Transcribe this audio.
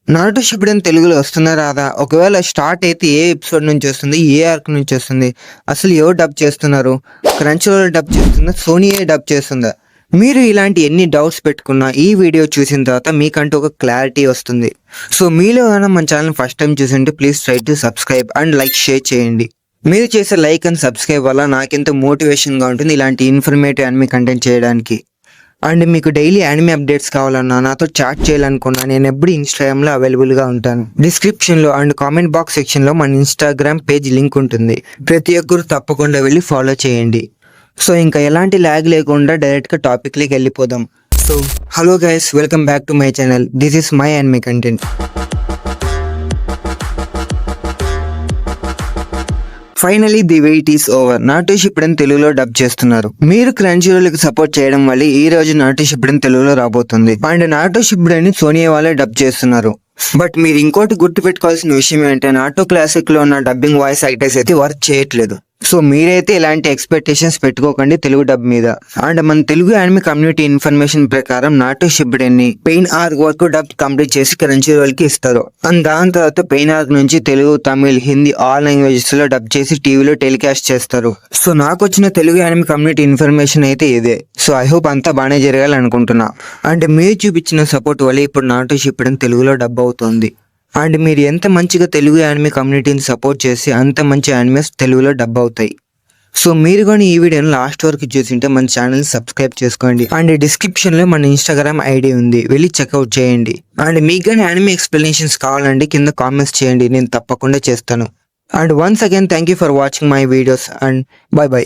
Naruto Shippuden తెలుగులో వస్తుందా రాదా? ఒకవేళ స్టార్ట్ అయితే ఏ ఎపిసోడ్ నుంచి వస్తుంది? ఏ ఆర్క్ నుంచి వస్తుంది? అసలు ఎవరు డబ్ చేస్తున్నారు? క్రంచ్‌రోల్ డబ్ చేస్తుందా? సోనీయే డబ్ చేస్తుందా? మీరు ఇలాంటి ఎన్ని డౌట్స్ పెట్టుకున్నా ఈ వీడియో చూసిన తర్వాత మీకంటూ ఒక క్లారిటీ వస్తుంది. సో మీలో ఏమైనా మన ఛానల్ ఫస్ట్ టైం చూసింటే please try to subscribe and like share చేయండి. మీరు చేసే లైక్ అండ్ సబ్స్క్రైబ్ వల్ల నాకెంతో మోటివేషన్‌గా ఉంటుంది ఇలాంటి ఇన్ఫర్మేటివ్ యానిమే కంటెంట్ చేయడానికి. అండ్ మీకు డైలీ యానిమే అప్డేట్స్ కావాలన్నా నాతో చాట్ చేయాలనుకున్నా నేను ఎప్పుడు ఇన్స్టాగ్రామ్లో అవైలబుల్గా ఉంటాను. డిస్క్రిప్షన్లో అండ్ కామెంట్ బాక్స్ సెక్షన్లో మన ఇన్స్టాగ్రామ్ పేజ్ లింక్ ఉంటుంది. ప్రతి ఒక్కరు తప్పకుండా వెళ్ళి ఫాలో చేయండి. సో ఇంకా ఎలాంటి ల్యాగ్ లేకుండా డైరెక్ట్గా టాపిక్లోకి వెళ్ళిపోదాం. So hello guys, welcome back to my channel. This is my anime content. Finally the wait is over. Naruto Shippuden తెలుగులో డబ్ చేస్తున్నారు. మీరు క్రంచ్‌రోల్‌కి సపోర్ట్ చేయడం వల్ల ఈ రోజు నారుటో షిప్పుడెన్ తెలుగులో రాబోతుంది. అండ్ నారుటో షిప్పుడెన్ సోనీ వాళ్ళే డబ్ చేస్తున్నారు. బట్ మీరు ఇంకోటి గుర్తు పెట్టుకోవాల్సిన విషయం ఏంటంటే నారుటో క్లాసిక్ లో ఉన్న డబ్బింగ్ వాయిస్ యాక్టర్స్ అయితే వర్క్ చేయట్లేదు. సో మీరైతే ఇలాంటి ఎక్స్పెక్టేషన్స్ పెట్టుకోకండి తెలుగు డబ్ మీద. అండ్ మన తెలుగు యానిమే కమ్యూనిటీ ఇన్ఫర్మేషన్ ప్రకారం నారుటో షిప్పుడెన్ ని పెయిన్ ఆర్క్ వరకు డబ్ కంప్లీట్ చేసి క్రంచ్‌రోల్ కి ఇస్తారు. అండ్ దాని తర్వాత పెయిన్ ఆర్క్ నుంచి తెలుగు, తమిళ్, హిందీ ఆల్ లాంగ్వేజెస్ లో డబ్ చేసి టీవీలో టెలికాస్ట్ చేస్తారు. సో నాకు వచ్చిన తెలుగు యానిమే కమ్యూనిటీ ఇన్ఫర్మేషన్ అయితే ఇదే. సో ఐ హోప్ అంతా బాగానే జరగాలి అనుకుంటున్నా. అండ్ మీరు చూపించిన సపోర్ట్ వల్ల ఇప్పుడు నారుటో షిప్పుడెన్ తెలుగులో డబ్ అవుతుంది. అండ్ మీరు ఎంత మంచిగా తెలుగు యానిమే కమ్యూనిటీని సపోర్ట్ చేసి అంత మంచి యానిమేస్ తెలుగులో డబ్ అవుతాయి. సో మీరు కానీ ఈ వీడియోని లాస్ట్ వరకు చూసింటే మన ఛానల్ సబ్స్క్రైబ్ చేసుకోండి. అండ్ డిస్క్రిప్షన్లో మన ఇన్స్టాగ్రామ్ ఐడి ఉంది, వెళ్ళి చెక్అవుట్ చేయండి. అండ్ మీకు కానీ యానిమే ఎక్స్ప్లెనేషన్స్ కావాలండి కింద కామెంట్స్ చేయండి, నేను తప్పకుండా చేస్తాను. And once again thank you for watching my videos and by by.